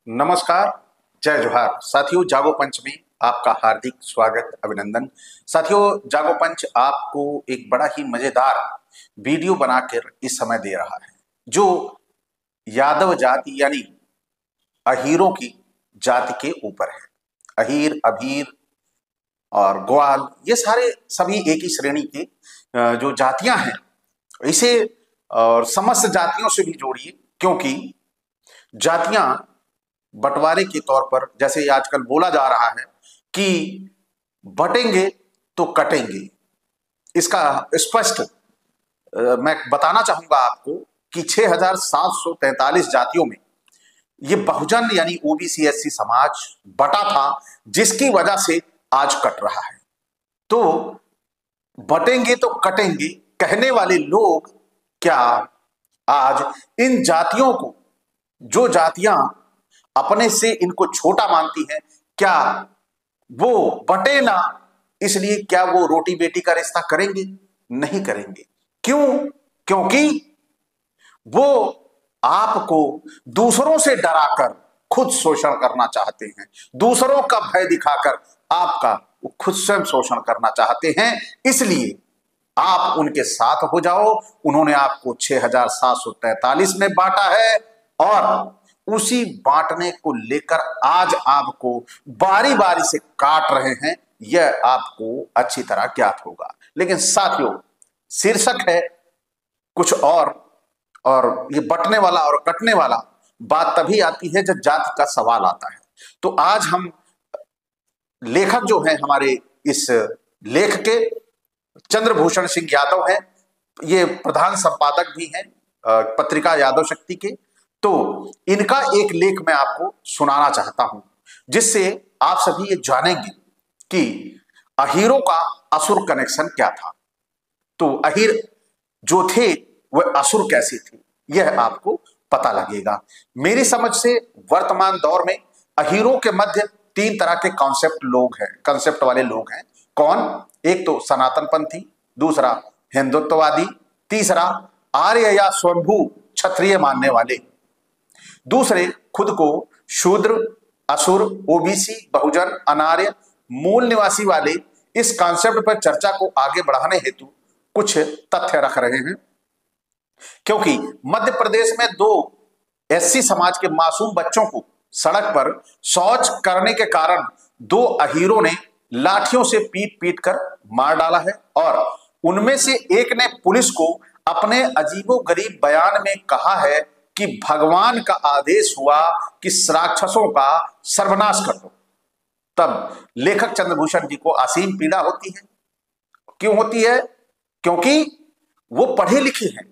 नमस्कार। जय जोहार साथियों। जागो पंच में आपका हार्दिक स्वागत, अभिनंदन। साथियों, जागो पंच आपको एक बड़ा ही मजेदार वीडियो बनाकर इस समय दे रहा है, जो यादव जाति यानी अहीरों की जाति के ऊपर है। अहीर, अभीर और ग्वाल, ये सारे सभी एक ही श्रेणी के जो जातियां हैं, इसे और समस्त जातियों से भी जोड़िए, क्योंकि जातियां बंटवारे के तौर पर, जैसे आजकल बोला जा रहा है कि बटेंगे तो कटेंगे, इसका स्पष्ट मैं बताना चाहूंगा आपको कि 6,743 जातियों में ये बहुजन यानी ओबीसी एससी समाज बटा था, जिसकी वजह से आज कट रहा है। तो बटेंगे तो कटेंगे कहने वाले लोग क्या आज इन जातियों को, जो जातियां अपने से इनको छोटा मानती हैं, क्या वो बटे ना, इसलिए क्या वो रोटी बेटी का रिश्ता करेंगे? नहीं करेंगे। क्यों? क्योंकि वो आपको दूसरों से डराकर खुद शोषण करना चाहते हैं, दूसरों का भय दिखाकर आपका वो खुद स्वयं शोषण करना चाहते हैं। इसलिए आप उनके साथ हो जाओ। उन्होंने आपको 6,743 में बांटा है और उसी बांटने को लेकर आज आपको बारी बारी से काट रहे हैं, यह आपको अच्छी तरह ज्ञात होगा। लेकिन साथियों, शीर्षक है कुछ और ये बंटने वाला और कटने वाला बात तभी आती है जब जाति का सवाल आता है। तो आज हम लेखक जो हैं हमारे इस लेख के, चंद्रभूषण सिंह यादव हैं, ये प्रधान संपादक भी हैं पत्रिका यादव शक्ति के। तो इनका एक लेख मैं आपको सुनाना चाहता हूं, जिससे आप सभी ये जानेंगे कि अहीरों का असुर कनेक्शन क्या था। तो अहीर जो थे वह असुर कैसे थे, यह आपको पता लगेगा। मेरी समझ से वर्तमान दौर में अहीरों के मध्य 3 तरह के कंसेप्ट वाले लोग हैं। कौन? एक तो सनातनपंथी, दूसरा हिंदुत्ववादी, तीसरा आर्य या स्वयंभू क्षत्रिय मानने वाले, दूसरे खुद को शूद्र, असुर, ओबीसी, बहुजन, अनार्य, मूल निवासी वाले। इस कॉन्सेप्ट पर चर्चा को आगे बढ़ाने हेतु कुछ तथ्य रख रहे हैं, क्योंकि मध्य प्रदेश में 2 एससी समाज के मासूम बच्चों को सड़क पर शौच करने के कारण 2 अहीरों ने लाठियों से पीट पीट कर मार डाला है। और उनमें से एक ने पुलिस को अपने अजीबोगरीब बयान में कहा है कि भगवान का आदेश हुआ कि राक्षसों का सर्वनाश कर दो। तब लेखक चंद्रभूषण जी को असीम पीड़ा होती है। क्यों होती है? क्योंकि वो पढ़े लिखे हैं,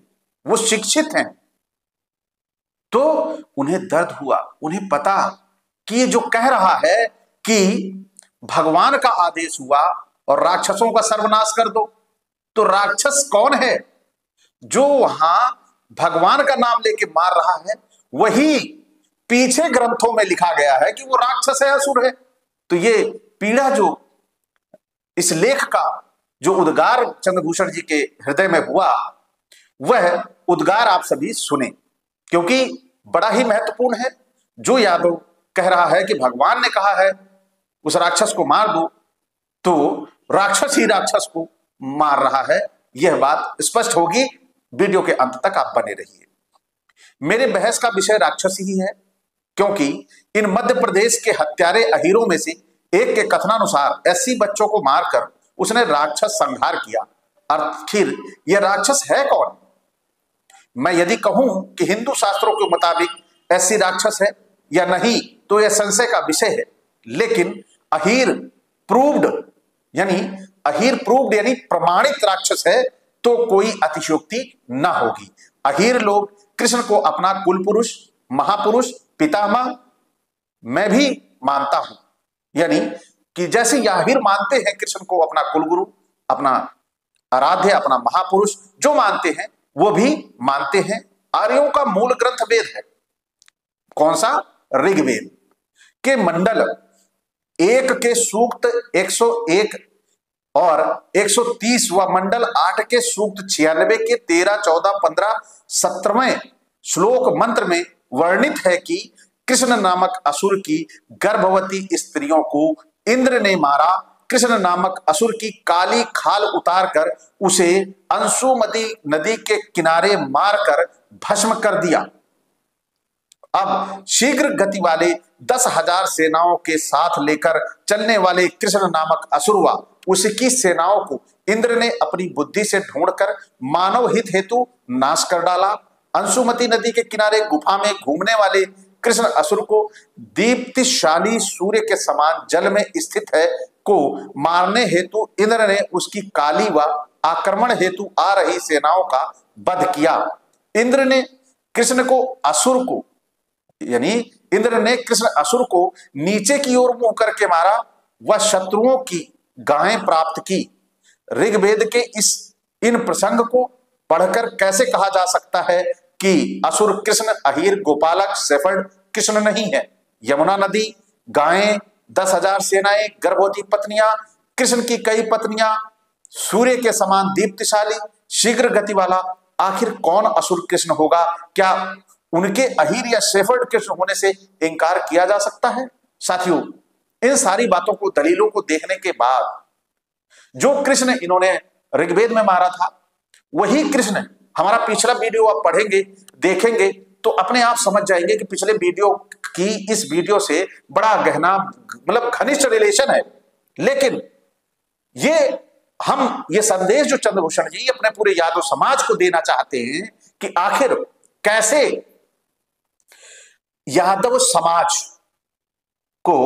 वो शिक्षित हैं, तो उन्हें दर्द हुआ। उन्हें पता कि ये जो कह रहा है कि भगवान का आदेश हुआ और राक्षसों का सर्वनाश कर दो, तो राक्षस कौन है? जो वहां भगवान का नाम लेके मार रहा है, वही पीछे ग्रंथों में लिखा गया है कि वो राक्षस है, असुर है। तो ये पीड़ा जो इस लेख का जो उद्गार चंद्रभूषण जी के हृदय में हुआ, वह उद्गार आप सभी सुने, क्योंकि बड़ा ही महत्वपूर्ण है। जो यादव कह रहा है कि भगवान ने कहा है उस राक्षस को मार दो, तो राक्षस ही राक्षस को मार रहा है। यह बात स्पष्ट होगी। वीडियो के अंत तक आप बने रहिए। मेरे बहस का विषय राक्षस ही है, क्योंकि इन मध्य प्रदेश के हत्यारे अहीरों में से एक के कथनानुसार एससी बच्चों को मारकर उसने राक्षस संहार किया। आखिर यह राक्षस है कौन? मैं यदि कहूं कि हिंदू शास्त्रों के मुताबिक एससी राक्षस है या नहीं, तो यह संशय का विषय है। लेकिन अहीर प्रूव्ड यानी प्रमाणित राक्षस है, तो कोई अतिशयोक्ति न होगी। अहीर लोग कृष्ण को अपना कुल पुरुष, महापुरुष, पितामह मैं भी मानता हूं, यानी कि जैसे यह अहीर मानते हैं कृष्ण को अपना कुलगुरु, अपना आराध्य, अपना महापुरुष, जो मानते हैं वो भी मानते हैं। आर्यों का मूल ग्रंथ वेद है। कौन सा? ऋग्वेद के मंडल 1 के सूक्त 101 और 130 व मंडल 8 के सूक्त 96 के 13, 14, 15, 17वें श्लोक मंत्र में वर्णित है कि कृष्ण नामक असुर की गर्भवती स्त्रियों को इंद्र ने मारा। कृष्ण नामक असुर की काली खाल उतारकर उसे अंशुमती नदी के किनारे मारकर भस्म कर दिया। अब शीघ्र गति वाले 10,000 सेनाओं के साथ लेकर चलने वाले कृष्ण नामक असुर व उसकी सेनाओं को इंद्र ने अपनी बुद्धि से ढूंढकर मानव हित हेतु नाश कर डाला। अंशुमती नदी के किनारे गुफा में घूमने वाले कृष्ण असुर को दीप्तिशाली सूर्य के समान जल में स्थित है को मारने हेतु इंद्र ने उसकी काली व आक्रमण हेतु आ रही सेनाओं का वध किया। इंद्र ने कृष्ण को असुर को यानी इंद्र ने कृष्ण असुर को नीचे की ओर मुंह करके मारा व शत्रुओं की गायें प्राप्त की। ऋग्वेद के इन प्रसंग को पढ़कर कैसे कहा जा सकता है कि असुर कृष्ण अहीर गोपालक शेफर्ड कृष्ण नहीं है? यमुना नदी, गायें, 10,000 सेनाएं, गर्भवती पत्नियां, कृष्ण की कई पत्नियां, सूर्य के समान दीप्तिशाली, शीघ्र गति वाला, आखिर कौन असुर कृष्ण होगा? क्या उनके अहीर या शेफर्ड कृष्ण होने से इंकार किया जा सकता है? साथियों, इन सारी बातों को, दलीलों को देखने के बाद जो कृष्ण इन्होंने ऋग्वेद में मारा था वही कृष्ण, हमारा पिछला वीडियो आप पढ़ेंगे, देखेंगे तो अपने आप समझ जाएंगे कि पिछले वीडियो की इस वीडियो से बड़ा गहना मतलब घनिष्ठ रिलेशन है। लेकिन ये संदेश जो चंद्रभूषण जी अपने पूरे यादव समाज को देना चाहते हैं कि आखिर कैसे यादव समाज को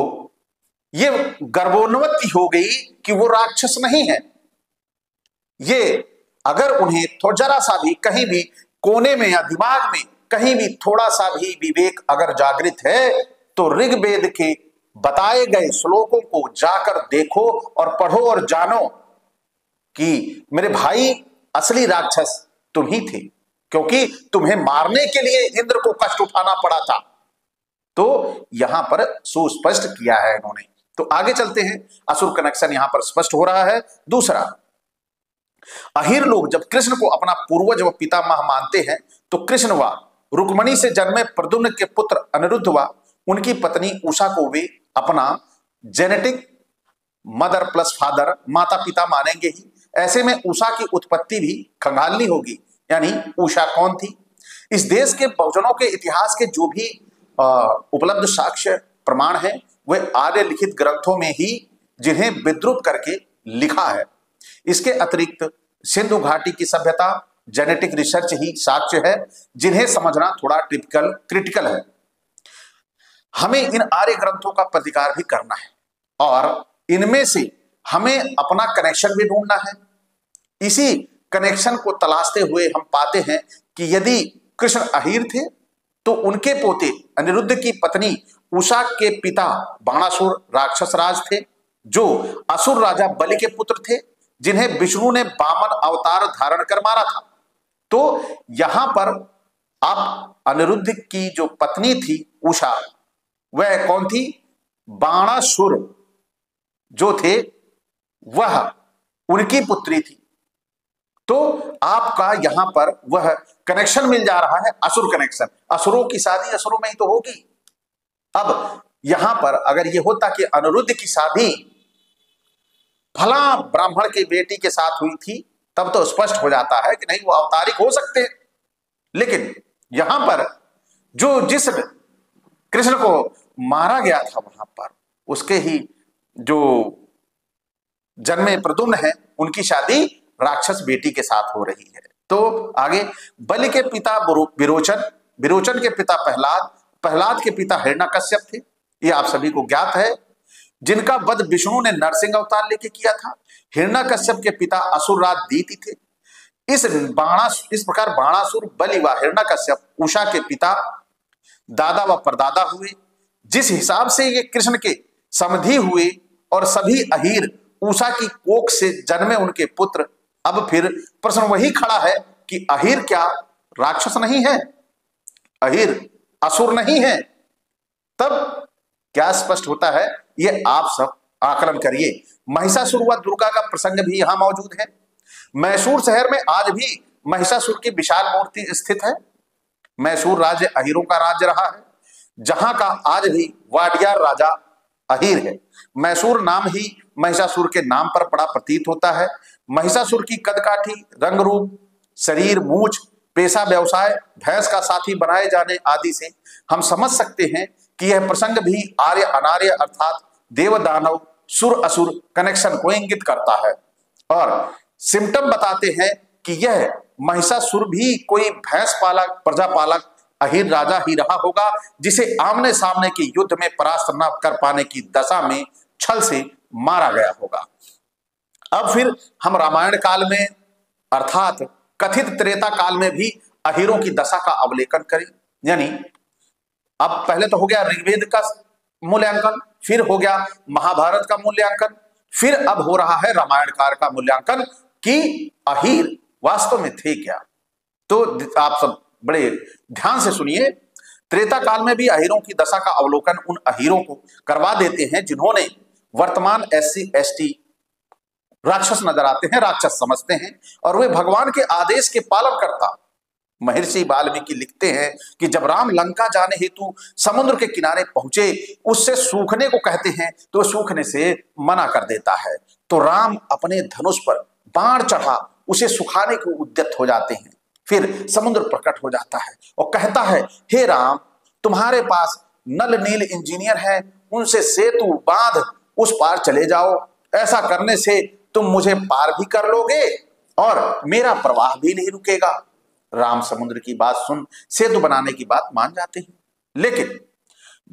ये गर्वोन्नति हो गई कि वो राक्षस नहीं है। ये अगर उन्हें जरा सा भी कहीं भी कोने में या दिमाग में कहीं भी थोड़ा सा भी विवेक अगर जागृत है तो ऋग्वेद के बताए गए श्लोकों को जाकर देखो और पढ़ो और जानो कि मेरे भाई असली राक्षस तुम ही थे, क्योंकि तुम्हें मारने के लिए इंद्र को कष्ट उठाना पड़ा था। तो यहां पर सुस्पष्ट किया है इन्होंने। तो आगे चलते हैं, असुर कनेक्शन यहां पर स्पष्ट हो रहा है। दूसरा, अहीर लोग जब कृष्ण को अपना पूर्वज व पितामह मानते हैं तो कृष्ण व रुक्मणी से जन्मे प्रद्युम्न के पुत्र अनिरुद्ध व उनकी पत्नी उषा को वे अपना जेनेटिक मदर प्लस फादर, माता पिता मानेंगे ही। ऐसे में उषा की उत्पत्ति भी खंगालनी होगी। यानी उषा कौन थी? इस देश के बहुजनों के इतिहास के जो भी उपलब्ध साक्ष्य प्रमाण है वह आर्य लिखित ग्रंथों में ही, जिन्हें विद्रुप करके लिखा है। इसके अतिरिक्त सिंधु घाटी की सभ्यता, जेनेटिक रिसर्च ही साक्ष्य है, जिन्हें समझना थोड़ा क्रिटिकल है। हमें इन आर्य ग्रंथों का प्रतिकार भी करना है और इनमें से हमें अपना कनेक्शन भी ढूंढना है। इसी कनेक्शन को तलाशते हुए हम पाते हैं कि यदि कृष्ण अहीर थे तो उनके पोते अनिरुद्ध की पत्नी उषा के पिता बाणासुर राक्षस राज थे, जो असुर राजा बलि के पुत्र थे, जिन्हें विष्णु ने वामन अवतार धारण कर मारा था। तो यहां पर आप अनिरुद्ध की जो पत्नी थी उषा, वह कौन थी? बाणासुर जो थे वह उनकी पुत्री थी। तो आपका यहां पर वह कनेक्शन मिल जा रहा है, असुर कनेक्शन। असुरों की शादी असुरों में ही तो होगी। अब यहां पर अगर यह होता कि अनिरुद्ध की शादी फला ब्राह्मण की बेटी के साथ हुई थी, तब तो स्पष्ट हो जाता है कि नहीं, वो अवतारिक हो सकते हैं। लेकिन यहां पर जिस कृष्ण को मारा गया था वहां पर उसके ही जो जन्मे प्रद्युम्न है, उनकी शादी राक्षस बेटी के साथ हो रही है। तो आगे, बलि के पिता विरोचन, विरोचन के पिता प्रहलाद, प्रहलाद के पिता हिरण्यकश्यप थे, ये आप सभी को ज्ञात है, जिनका वध विष्णु ने नरसिंह अवतार लेके किया था। हिरण्यकश्यप के पिता असुरराज दीति थे। इस प्रकार बाणासुर, बलि व हिरण्यकश्यप उषा के पिता, दादा व परदादा हुए। जिस हिसाब से ये कृष्ण के समधी हुए और सभी अहीर उषा की कोख से जन्मे उनके पुत्र, अब फिर प्रश्न वही खड़ा है कि अहीर क्या राक्षस नहीं है? अहीर असुर नहीं है? तब क्या स्पष्ट होता है, ये आप सब आकलन करिए। महिषासुर व दुर्गा का प्रसंग भी यहां मौजूद है। मैसूर शहर में आज भी महिषासुर की विशाल मूर्ति स्थित है। मैसूर राज्य अहीरों का राज्य रहा है। जहां का आज भी वाडियार राजा अहीर है। मैसूर नाम ही महिषासुर के नाम पर बड़ा प्रतीत होता है। महिषासुर की कदकाठी, रंग रूप, शरीर, मूछ, पेशा, व्यवसाय, भैंस का साथी बनाए जाने आदि से हम समझ सकते हैं कि यह प्रसंग भी आर्य अनार्य अर्थात देव दानव सुर असुर कनेक्शन को इंगित करता है और सिम्टम बताते हैं कि यह महिषासुर भी कोई भैंस पालक, प्रजापालक अहीर राजा ही रहा होगा, जिसे आमने सामने के युद्ध में परास्त न कर पाने की दशा में छल से मारा गया होगा। अब फिर हम रामायण काल में अर्थात कथित त्रेता काल में भी अहीरों की दशा का अवलोकन करें। यानी अब पहले तो हो गया ऋग्वेद का मूल्यांकन, फिर हो गया महाभारत का मूल्यांकन, फिर अब हो रहा है रामायण काल का मूल्यांकन कि अहीर वास्तव में थे क्या। तो आप सब बड़े ध्यान से सुनिए। त्रेता काल में भी अहीरों की दशा का अवलोकन उन अहीरों को करवा देते हैं जिन्होंने वर्तमान SC ST राक्षस नजर आते हैं, राक्षस समझते हैं और वे भगवान के आदेश के पालन करता। महर्षि वाल्मीकि लिखते हैं कि जब राम लंका जाने हेतु समुद्र के किनारे पहुंचे, उससे सूखने को कहते हैं तो सूखने से मना कर देता है। तो राम अपने धनुष पर बाण चढ़ा उसे सुखाने को उद्यत हो जाते हैं। फिर समुद्र प्रकट हो जाता है और कहता है, हे राम, तुम्हारे पास नल नील इंजीनियर है, उनसे सेतु बांध उस पार चले जाओ। ऐसा करने से तुम मुझे पार भी कर लोगे और मेरा प्रवाह भी नहीं रुकेगा। राम समुद्र की बात सुन सेतु बनाने की बात मान जाते हैं, लेकिन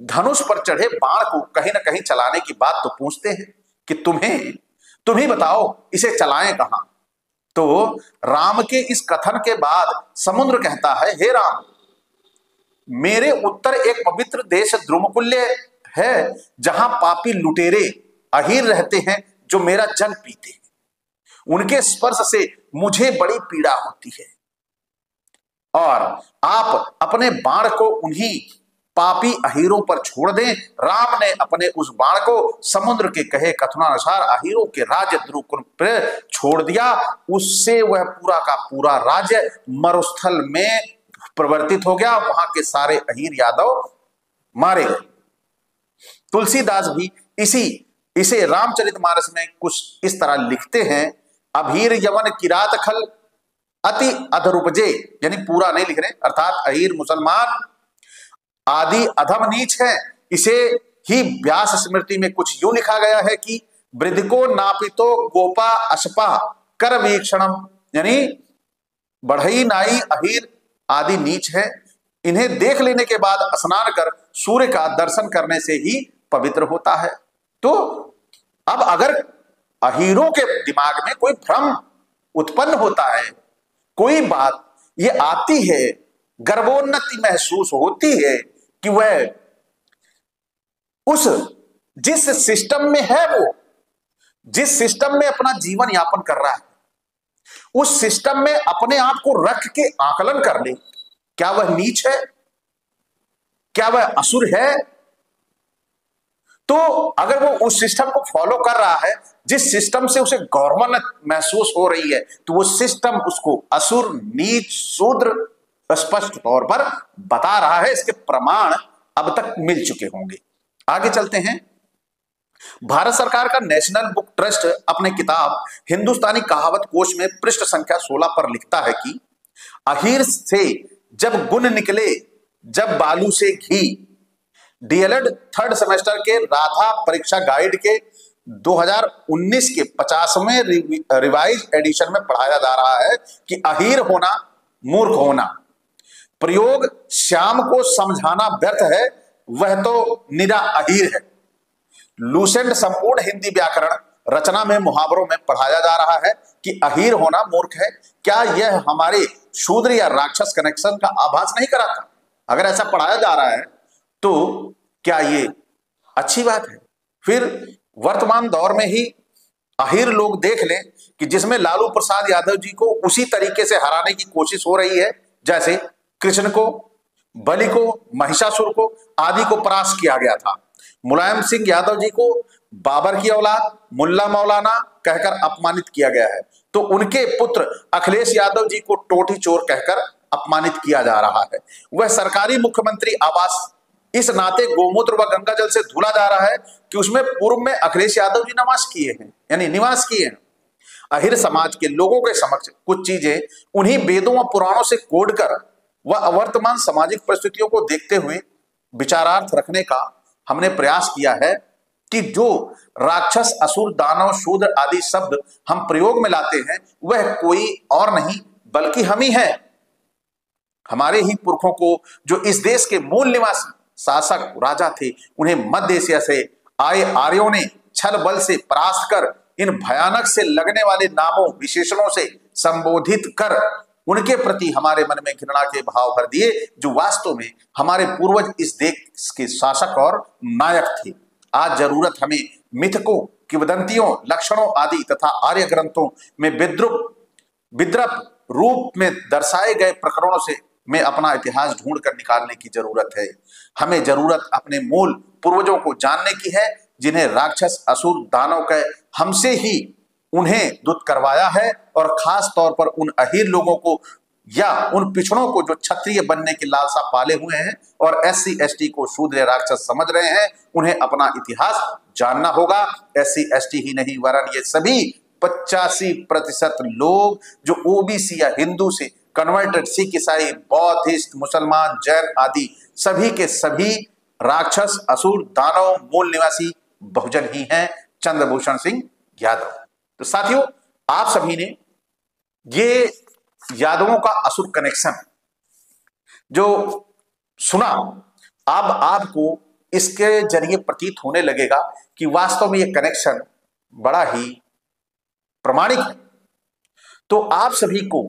धनुष पर चढ़े बाण को कहीं ना कहीं चलाने की बात तो पूछते हैं कि तुम ही बताओ इसे चलाएं कहां। तो राम के इस कथन के बाद समुद्र कहता है, हे राम, मेरे उत्तर एक पवित्र देश द्रुमकुल्य है, जहां पापी लुटेरे अहीर रहते हैं जो मेरा जल पीते हैं। उनके स्पर्श से मुझे बड़ी पीड़ा होती है और आप अपने बाण को उन्हीं पापी अहीरों पर छोड़ दें। राम ने अपने उस बाण को समुद्र के कहे कथनानुसार अहीरों के राज्य द्रुकुल पर छोड़ दिया। उससे वह पूरा का पूरा राज्य मरुस्थल में परिवर्तित हो गया। वहां के सारे अहीर यादव मारे गए। तुलसीदास भी इसे रामचरितमानस में कुछ इस तरह लिखते हैं, अभीर यवन किरात खल अति अधरुपजे, यानी पूरा नहीं लिख रहे, अर्थात अहीर मुसलमान आदि अधम नीच है। इसे ही व्यास स्मृति में कुछ यूं लिखा गया है कि वृद्धको नापितो गोपा अशपा कर वीक्षणम, यानी बढ़ई नाई अहीर आदि नीच है। इन्हें देख लेने के बाद स्नान कर सूर्य का दर्शन करने से ही पवित्र होता है। तो अब अगर अहीरों के दिमाग में कोई भ्रम उत्पन्न होता है, कोई बात ये आती है, गर्वोन्नति महसूस होती है कि वह उस जिस सिस्टम में है, वो जिस सिस्टम में अपना जीवन यापन कर रहा है, उस सिस्टम में अपने आप को रख के आकलन कर ले, क्या वह नीच है, क्या वह असुर है। तो अगर वो उस सिस्टम को फॉलो कर रहा है, जिस सिस्टम से उसे गवर्नमेंट महसूस हो रही है, तो वो सिस्टम उसको असुर, नीच, शूद्र स्पष्ट तौर पर बता रहा है। इसके प्रमाण अब तक मिल चुके होंगे। आगे चलते हैं। भारत सरकार का नेशनल बुक ट्रस्ट अपने किताब हिंदुस्तानी कहावत कोश में पृष्ठ संख्या 16 पर लिखता है कि अहीर से जब गुण निकले, जब बालू से घी। डीएलएड थर्ड सेमेस्टर के राधा परीक्षा गाइड के 2019 के 50वें रिवाइज एडिशन में पढ़ाया जा रहा है कि अहीर होना मूर्ख होना। प्रयोग श्याम को समझाना व्यर्थ है, वह तो निरा अहीर है। लूसेंट संपूर्ण हिंदी व्याकरण रचना में मुहावरों में पढ़ाया जा रहा है कि अहीर होना मूर्ख है। क्या यह हमारे शूद्र या राक्षस कनेक्शन का आभास नहीं कराता? अगर ऐसा पढ़ाया जा रहा है तो क्या ये अच्छी बात है? फिर वर्तमान दौर में ही अहीर लोग देख लें कि जिसमें लालू प्रसाद यादव जी को उसी तरीके से हराने की कोशिश हो रही है जैसे कृष्ण को, बलि को, महिषासुर को आदि को परास्त किया गया था। मुलायम सिंह यादव जी को बाबर की औलाद, मुल्ला मौलाना कहकर अपमानित किया गया है, तो उनके पुत्र अखिलेश यादव जी को टोटी चोर कहकर अपमानित किया जा रहा है। वह सरकारी मुख्यमंत्री आवास इस नाते गोमूत्र व गंगा जल से धुला जा रहा है कि उसमें पूर्व में अखिलेश यादव जी निवास किए हैं, यानी निवास किए हैं। अहिर समाज के लोगों के समक्ष कुछ चीजें उन्हीं वेदों व पुराणों से कोडकर व अवर्तमान सामाजिक परिस्थितियों को देखते हुए विचारार्थ रखने का हमने प्रयास किया है कि जो राक्षस, असुर, दानव, शूद्र आदि शब्द हम प्रयोग में लाते हैं वह कोई और नहीं बल्कि हम ही हैं। हमारे ही पुरखों को जो इस देश के मूल निवासी शासक राजा थे, उन्हें मध्य एशिया से आए आर्यों ने छल बल से परास्त कर इन भयानक से लगने वाले नामों विशेषणों से संबोधित कर उनके प्रति हमारे मन में घृणा के भाव भर दिए, जो वास्तव में हमारे पूर्वज इस देश के शासक और नायक थे। आज जरूरत हमें मिथकों, किंवदंतियों, लक्षणों आदि तथा आर्य ग्रंथों में विद्रुप रूप में दर्शाए गए प्रकरणों से में अपना इतिहास ढूंढ कर निकालने की जरूरत है। हमें जरूरत अपने मूल पूर्वजों को जानने की है, जिन्हें राक्षस, असुर, दानव के हमसे ही उन्हें दुष्ट करवाया है, और खास तौर पर उन अहीर लोगों को या उन पिछड़ों को जो क्षत्रिय बनने की लालसा पाले हुए हैं और SC ST को शूद्र राक्षस समझ रहे हैं, उन्हें अपना इतिहास जानना होगा। SC ST ही नहीं वरन ये सभी 85% लोग जो OBC या हिंदू से कन्वर्टेड सिख, ईसाई, बौद्धिस्ट, मुसलमान, जैन आदि सभी के सभी राक्षस, असुर, दानव, मूल निवासी बहुजन ही हैं, चंद्रभूषण सिंह यादव। तो साथियों, आप सभी ने ये यादवों का असुर कनेक्शन जो सुना, अब आपको इसके जरिए प्रतीत होने लगेगा कि वास्तव में ये कनेक्शन बड़ा ही प्रामाणिक है। तो आप सभी को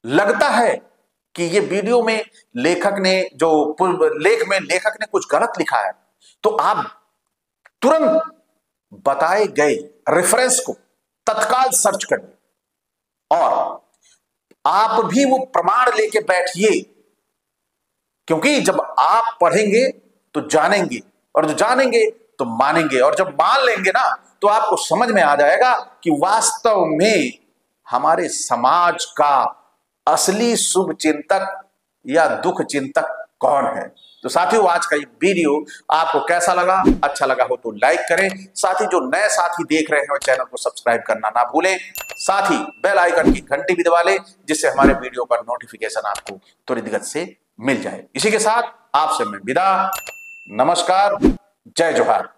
लगता है कि ये वीडियो में लेखक ने जो लेख में लेखक ने कुछ गलत लिखा है, तो आप तुरंत बताए गए रेफरेंस को तत्काल सर्च करिए और आप भी वो प्रमाण लेके बैठिए, क्योंकि जब आप पढ़ेंगे तो जानेंगे, और जो जानेंगे तो मानेंगे, और जब मान लेंगे ना तो आपको समझ में आ जाएगा कि वास्तव में हमारे समाज का असली शुभ चिंतक या दुख चिंतक कौन है। तो साथियों, आज का ये वीडियो आपको कैसा लगा? अच्छा लगा हो तो लाइक करें। साथ ही जो नए साथी देख रहे हैं वो चैनल को सब्सक्राइब करना ना भूलें। साथ ही बेल आइकन की घंटी भी दबा लें, जिससे हमारे वीडियो का नोटिफिकेशन आपको त्वरित गति से मिल जाए। इसी के साथ आपसे मैं विदा। नमस्कार, जय जोहार।